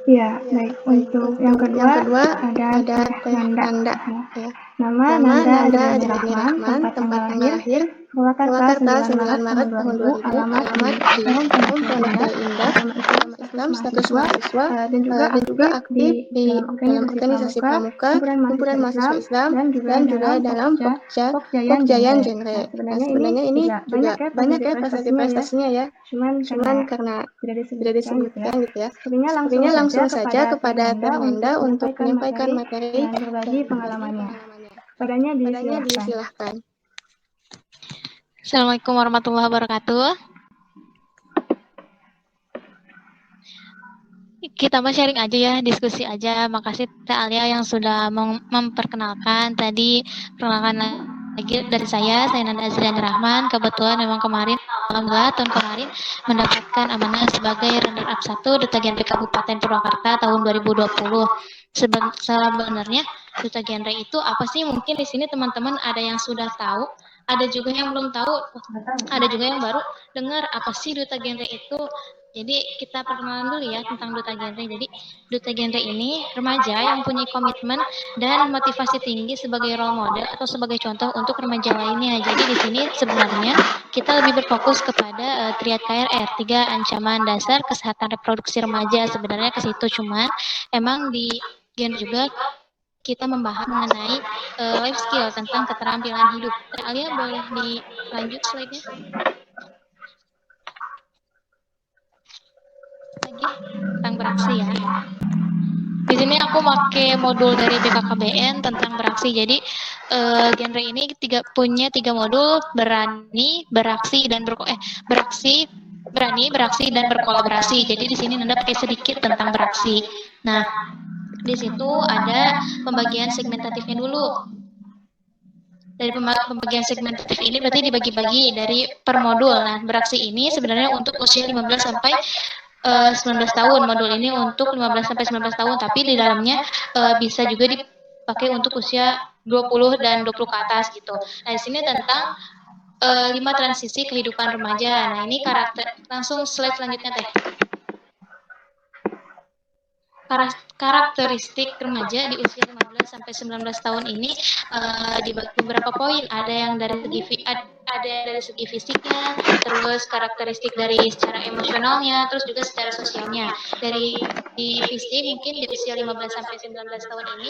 Iya, baik. Untuk yang kedua ada Teh Nanda. Ya. Nama Nanda Adriani Rahman, tempat tanggal lahir Purwakarta 9 Maret tahun 2000, alamat di Forum Pondok Indah, agama Islam, status mahasiswa, dan juga aktif di dalam organisasi Pramuka, himpunan mahasiswa Islam, dan juga dalam Pokjayan Genre. Nah, sebenarnya ini juga banyak ya prestasinya ya. Cuman karena tidak disebutkan gitu ya. Sepertinya langsung saja kepada Teh Nanda untuk menyampaikan materi dan berbagi pengalamannya. Padanya disilahkan. Assalamualaikum warahmatullahi wabarakatuh. Kita mau sharing aja ya, diskusi aja. Makasih Teh Alia yang sudah memperkenalkan. Tadi perkenalkan lagi dari saya Nanda Azriani Rahman. Kebetulan memang alhamdulillah tahun kemarin mendapatkan amanah sebagai runner up 1 Duta Genre Kabupaten Purwakarta tahun 2020. Sebenarnya Duta Genre itu apa sih? Mungkin di sini teman-teman ada yang sudah tahu, ada juga yang belum tahu, ada juga yang baru dengar apa sih Duta Genre itu. Jadi kita perkenalan dulu ya tentang Duta Genre. Jadi Duta Genre ini remaja yang punya komitmen dan motivasi tinggi sebagai role model atau sebagai contoh untuk remaja lainnya. Jadi di sini sebenarnya kita lebih berfokus kepada triad KRR, 3 ancaman dasar kesehatan reproduksi remaja. Sebenarnya ke situ, cuman emang di Genre juga kita membahas mengenai life skill tentang keterampilan hidup. Alia boleh dilanjut slide-nya? Lagi tentang beraksi ya. Di sini aku pakai modul dari BKKBN tentang beraksi. Jadi genre ini punya 3 modul: berani, beraksi dan berani, beraksi dan berkolaborasi. Jadi di sini Nanda pakai sedikit tentang beraksi. Nah, di situ ada pembagian segmentatifnya dulu. Dari pembagian segmentatif ini berarti dibagi-bagi dari per modul. Nah, beraksi ini sebenarnya untuk usia 15 sampai 19 tahun. Modul ini untuk 15 sampai 19 tahun, tapi di dalamnya bisa juga dipakai untuk usia 20 dan 20 ke atas gitu. Nah, di sini tentang 5 transisi kehidupan remaja. Nah, ini langsung slide selanjutnya Teh. Karakteristik remaja di usia 15 sampai 19 tahun ini dibagi beberapa poin. Ada yang dari segi fisiknya, terus karakteristik dari secara emosionalnya, terus juga secara sosialnya. Dari fisik mungkin di usia 15 sampai 19 tahun ini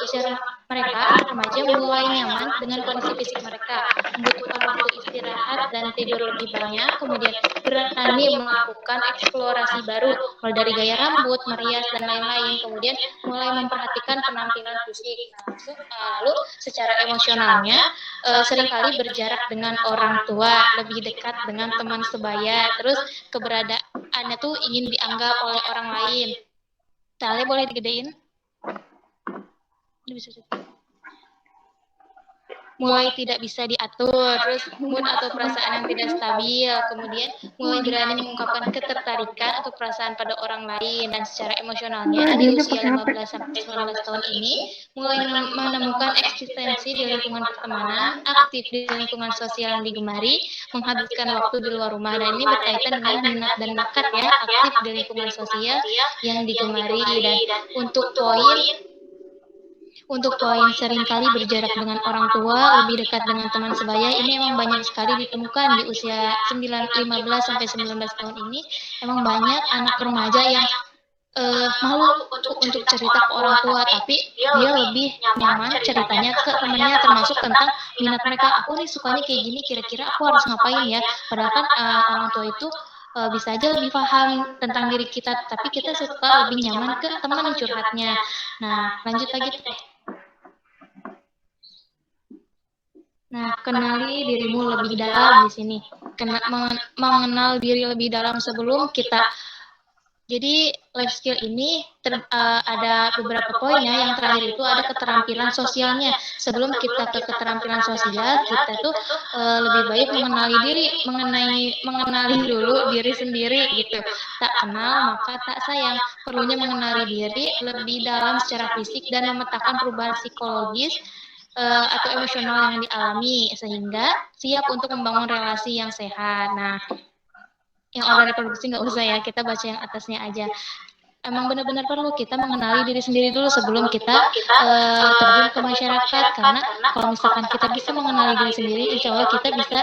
usia mereka anak remaja mulai nyaman dengan kondisi fisik mereka, membutuhkan waktu istirahat dan tidur lebih banyak, kemudian berani melakukan eksplorasi baru, mulai dari gaya rambut, merias, dan lain-lain, kemudian mulai memperhatikan penampilan fisik. Lalu secara emosionalnya seringkali berjarak dengan orang tua, lebih dekat dengan teman sebaya, terus keberadaannya tuh ingin dianggap oleh orang lain. Tali boleh digedein? Mulai tidak bisa diatur, terus mood atau perasaan yang tidak stabil, kemudian mulai berani mengungkapkan ketertarikan atau perasaan pada orang lain, dan secara emosionalnya di usia 15 sampai 19 tahun ini mulai menemukan eksistensi di lingkungan pertemanan, aktif di lingkungan sosial yang digemari, menghabiskan waktu di luar rumah. Dan ini berkaitan dengan minat dan bakat ya, aktif di lingkungan sosial yang digemari. Dan untuk poin seringkali berjarak dengan orang tua, lebih dekat dengan teman sebaya, ini emang banyak sekali ditemukan di usia 15 sampai 19 tahun ini. Emang banyak anak remaja yang malu untuk cerita ke orang tua, tapi dia lebih nyaman ceritanya ke temannya, termasuk tentang minat mereka. Aku nih sukanya kayak gini, kira-kira aku harus ngapain ya? Padahal kan orang tua itu bisa aja lebih paham tentang diri kita, tapi kita suka lebih nyaman ke teman curhatnya. Nah, lanjut lagi Teh. Nah, kenali dirimu lebih dalam di sini. Mengenal diri lebih dalam sebelum kita. Jadi life skill ini ada beberapa poinnya. Yang terakhir itu ada keterampilan sosialnya. Sebelum kita ke keterampilan sosial, kita tuh lebih baik mengenali dulu diri sendiri gitu. Tak kenal maka tak sayang. Perlunya mengenali diri lebih dalam secara fisik dan memetakan perubahan psikologis atau emosional yang dialami, sehingga siap untuk membangun relasi yang sehat. Nah, yang organ reproduksi nggak usah ya, kita baca yang atasnya aja. emang benar-benar perlu kita mengenali diri sendiri dulu sebelum kita terjun ke masyarakat. Karena kalau misalkan kita bisa mengenali diri sendiri, insya Allah kita bisa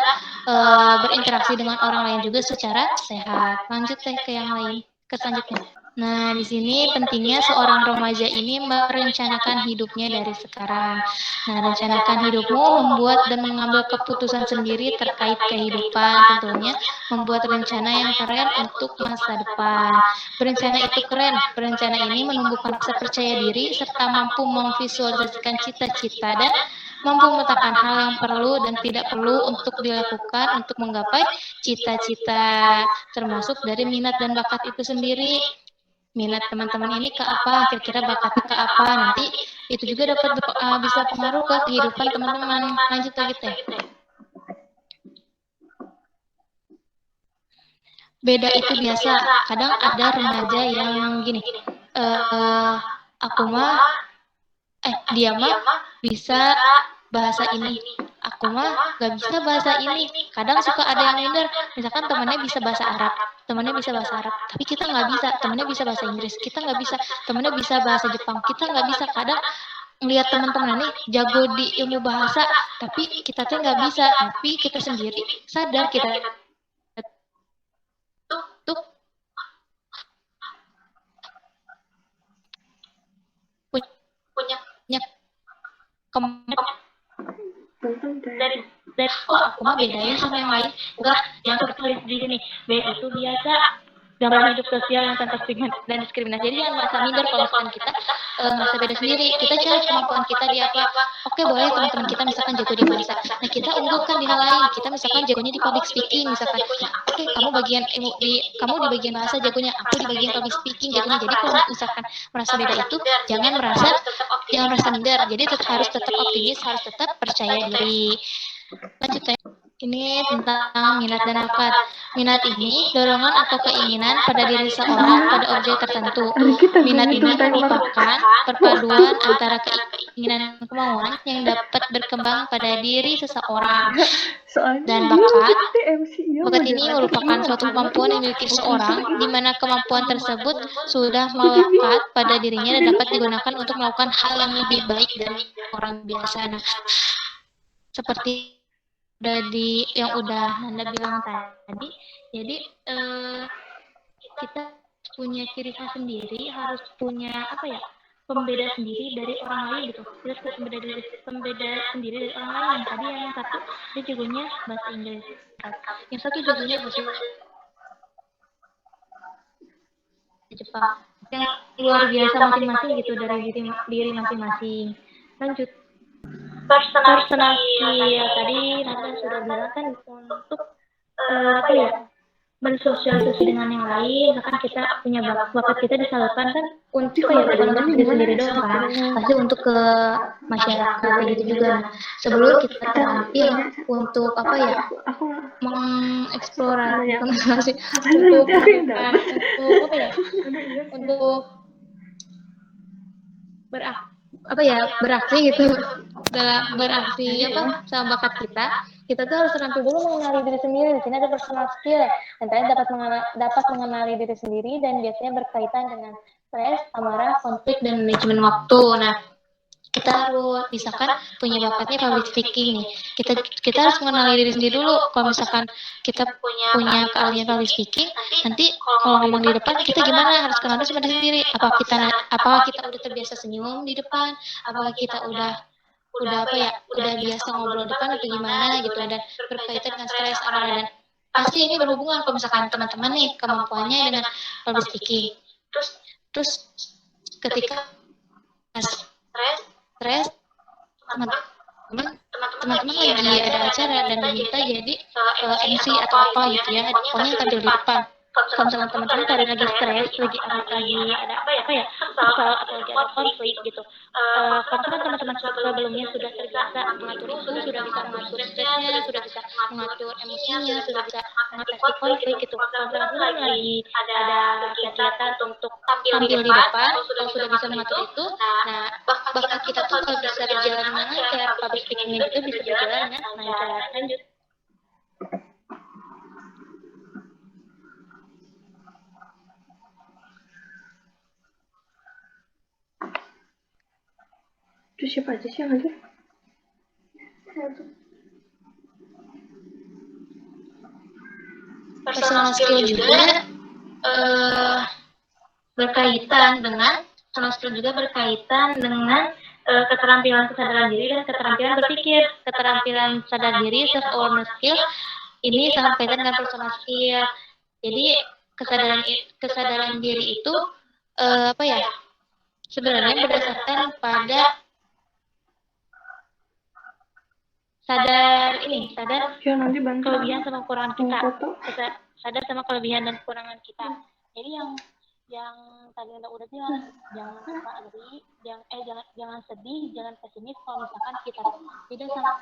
berinteraksi dengan orang lain juga secara sehat. Lanjut deh ke yang lain, ke selanjutnya. Nah, di sini pentingnya seorang remaja ini merencanakan hidupnya dari sekarang. Nah, rencanakan hidupmu membuat dan mengambil keputusan sendiri terkait kehidupan, tentunya membuat rencana yang keren untuk masa depan. Berencana itu keren. Berencana ini menumbuhkan rasa percaya diri serta mampu memvisualisasikan cita-cita dan mampu memetakan hal yang perlu dan tidak perlu untuk dilakukan untuk menggapai cita-cita, termasuk dari minat dan bakat itu sendiri. Minat teman-teman ini ke apa, kira-kira bakatnya ke apa, nanti itu juga dapat bisa pengaruh ke kehidupan teman-teman. Lanjut lagi teh. Beda itu biasa, kadang ada remaja yang gini, aku mah, dia mah bisa bahasa ini, aku mah gak bisa bahasa ini. Kadang suka ada yang minder, misalkan temannya bisa bahasa Arab, tapi kita nggak bisa. Temannya bisa bahasa Inggris, kita nggak bisa. Temannya bisa bahasa Jepang, kita nggak bisa. Kadang ngelihat teman-teman nih jago di ilmu bahasa, tapi kita tuh nggak bisa. Tapi kita sendiri sadar kita tuh punya kemampuan dari oh aku mah bedanya sama yang lain, enggak, yang tertulis di sini B itu biasa dalam hidup sosial yang tanpa stigma dan diskriminasi. Jadi jangan merasa minder kalau misalkan kita merasa beda sendiri. Kita cari kemampuan kita di apa. Oke, boleh teman-teman kita misalkan jago di bahasa, nah kita unggulkan di hal lain. Kita misalkan jagonya di public speaking misalkan, nah oke, kamu bagian kamu di bagian bahasa jagonya, aku di bagian public speaking jagonya. Jadi kalau misalkan merasa beda itu jangan merasa minder. Jadi harus tetap optimis, harus tetap percaya diri. Lanjut ya. Ini tentang minat dan bakat. Minat ini dorongan atau keinginan pada diri seorang pada objek tertentu. Minat ini merupakan perpaduan antara keinginan dan kemauan yang dapat berkembang pada diri seseorang. Dan bakat ini merupakan suatu kemampuan yang dimiliki seseorang, di mana kemampuan tersebut sudah melekat pada dirinya dan dapat digunakan untuk melakukan hal yang lebih baik dari orang biasa. Nah, seperti yang udah Nanda bilang tadi, jadi kita punya ciri khas sendiri, harus punya apa ya, pembeda sendiri dari orang lain gitu. Kita harus pembeda sendiri dari orang lain. Yang tadi yang satu dia jagonya bahasa Inggris, yang satu jagonya bahasa Jepang, yang luar biasa masing-masing gitu dari diri masing-masing. Lanjut. Personality ya, tadi Nanda sudah bilang kan untuk apa ya, bersosialisasi dengan yang lain. Misalkan kita punya bakat kita disalurkan kan untuk ya, bukan untuk diri sendiri doang kan, pasti untuk ke masyarakat kayak gitu juga. Nah, sebelum kita terampil untuk apa ya, mengeksplorasi untuk melakukan untuk apa ya, untuk beraksi gitu, dalam beraksi apa sama bakat kita tuh harus terampil dulu mengenali diri sendiri. Di sini ada personal skill, dan kalian dapat mengenali diri sendiri dan biasanya berkaitan dengan stres, amarah, konflik, dan manajemen waktu. Nah, kita harus misalkan punya bakatnya public speaking nih, kita harus mengenali diri sendiri dulu. Kalau misalkan kita punya keahlian public speaking, nanti kalau ngomong di depan kita gimana, harus kenal sama diri sendiri. Apakah kita udah terbiasa senyum di depan, apakah kita udah apa ya, udah biasa ngobrol depan atau gimana gitu. Dan berkaitan dengan stres, amarah, dan pasti ini berhubungan. Kalau misalkan teman-teman nih kemampuannya dengan public speaking, terus ketika stres, teman-teman lagi ada acara dan diminta jadi MC atau apa gitu ya, pokoknya tampil di depan. Kalau misalnya teman-teman tadi lagi stres, lagi ada apa ya, kesal atau lagi ada konflik gitu, kalau kan teman-teman sebelumnya sudah terbiasa mengatur itu, sudah bisa mengatur stresnya, sudah bisa mengatur emosinya, sudah bisa mengatasi konflik gitu. Kalau misalnya lagi ada kegiatan untuk tampil di depan, kalau sudah bisa mengatur itu, nah bakat kita tuh kalau bisa berjalan dengan lancar, public speaking itu bisa berjalan dengan lancar. Lanjut. Terus siapa aja sih yang hadir? Personal skill juga eh, berkaitan dengan personal skill juga berkaitan dengan keterampilan kesadaran diri dan keterampilan berpikir. Keterampilan sadar diri self awareness skill ini sangat berkaitan dengan personal skill. Jadi kesadaran diri itu apa ya? Sebenarnya berdasarkan pada sadar Ya nanti bantu kelebihan sama kekurangan kita. foto. Sadar sama kelebihan dan kekurangan kita. Jadi yang tadi udah bilang, jangan suka iri, jangan sedih, jangan pesimis kalau misalkan kita tidak sama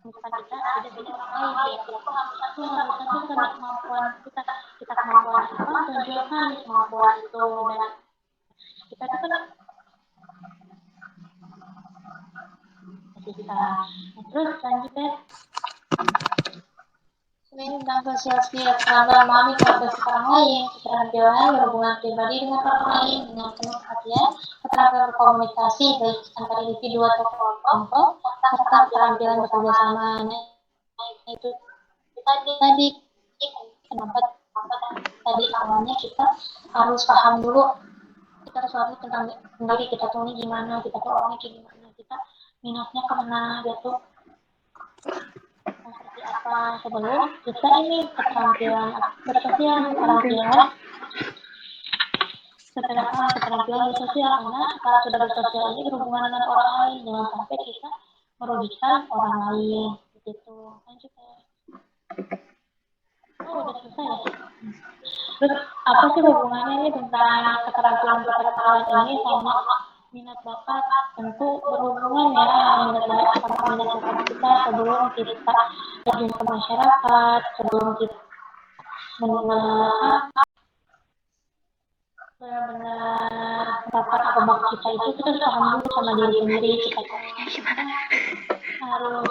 misalkan kita tidak jadi orang lain ya, itu harus satu karena kemampuan kita kemampuan apa tunjukkan kemampuan itu dan kita tuh kan kita terus selanjutnya tentang social skill, kemampuan memahami konteks orang lain, keterampilan berhubungan pribadi dengan orang lain dengan penuh perhatian, keterampilan berkomunikasi baik antar individu atau kelompok, serta keterampilan bekerja sama. Nah, itu tadi kenapa tadi awalnya kita harus paham dulu, kita harus paham tentang diri kita tuh ini gimana, kita tuh orangnya kayak gimana, kita minatnya kemana gitu. Seperti apa sebelum kita ini keterampilan bersosial karena kalau sudah bersosial ini berhubungan dengan orang lain, jangan sampai kita merugikan orang lain gitu. Lanjut ya. Oh udah selesai ya. Terus apa sih hubungannya ini tentang keterampilan ini sama minat bakat? Tentu berhubungan ya minat bakat kita sebelum kita terjun ke masyarakat, sebelum kita benar-benar bakat atau bakat kita itu kita harus paham dulu sama diri sendiri, kita harus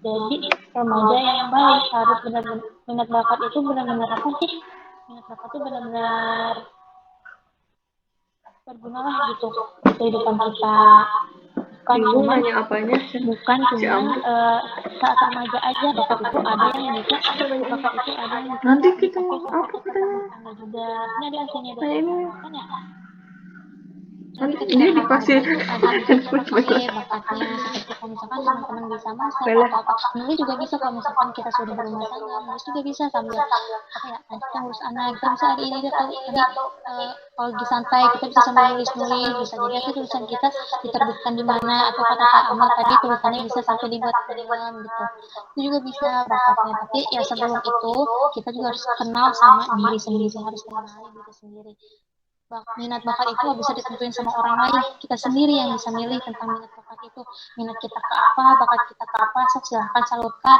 jadi remaja yang baik, harus benar-benar minat bakat itu benar-benar apa sih? Minat bakat itu benar-benar berguna lah gitu di kehidupan kita. Bukan cuma saat remaja aja bakat itu ada yang bisa Nanti kita apa katanya? tangga juga. Ini ada aslinya Nah, ini kan ya. nanti dia dikasih bakatnya seperti kalau misalkan teman-teman bisa masak atau apa nulis juga bisa kalau misalkan kita sudah berumah tangga nulis juga bisa sambil apa ya nanti kita ngurus anak kita bisa hari ini tadi kalau lagi santai kita bisa sambil nulis bisa jadi nanti tulisan kita diterbitkan di mana atau kata amal tadi tulisannya bisa sampai dibuat film gitu itu juga bisa bakatnya tapi ya sebelum itu kita juga harus kenal sama diri sendiri harus mengenali diri sendiri. Minat bakat itu nggak bisa ditentuin sama orang lain, kita sendiri yang bisa milih tentang minat bakat itu. Minat kita ke apa, bakat kita ke apa, silahkan salurkan.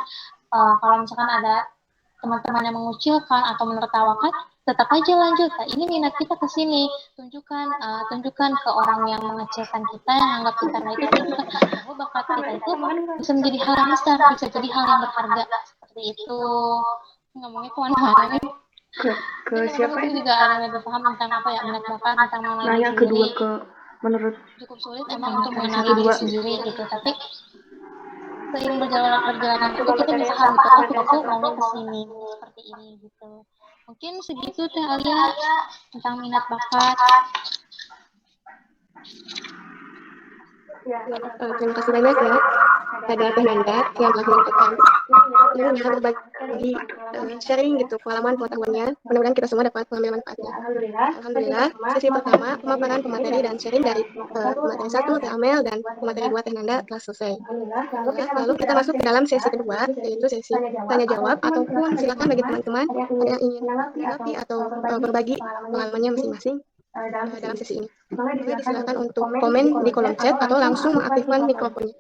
Kalau misalkan ada teman-teman yang mengucilkan atau menertawakan, tetap aja lanjut. Nah, ini minat kita ke sini, tunjukkan ke orang yang mengecilkan kita, yang anggap kita nah itu tunjukkan bahwa bakat kita itu bisa menjadi hal yang besar, bisa jadi hal yang berharga seperti itu. Ngomongnya kemana-mana nih. ke siapa ini? Juga ada yang lebih paham tentang apa ya minat bakat tentang mengenali Nanya diri kedua sendiri. ke menurut Cukup sulit emang untuk mengenali diri sendiri gitu tapi seiring berjalan waktu kita bisa hal itu oh kita tuh maunya kesini seperti ini gitu mungkin segitu teh Alia tentang minat bakat. Terima kasih banyak ya pada Teh Nanda yang telah menyampaikan ilmunya berbagi sharing gitu pengalaman pengetahuannya. Mudah-mudahan kita semua dapat mengambil manfaatnya. Alhamdulillah, sesi pertama pemaparan pemateri dan sharing dari pemateri 1 Teh Amel dan pemateri 2 Teh Nanda telah selesai. Lalu kita masuk ke dalam sesi kedua yaitu sesi tanya jawab ataupun silakan bagi teman-teman ada yang ingin menanggapi atau berbagi pengalamannya masing-masing dalam sesi ini. Boleh disilakan untuk komen di kolom chat atau langsung mengaktifkan mikrofonnya.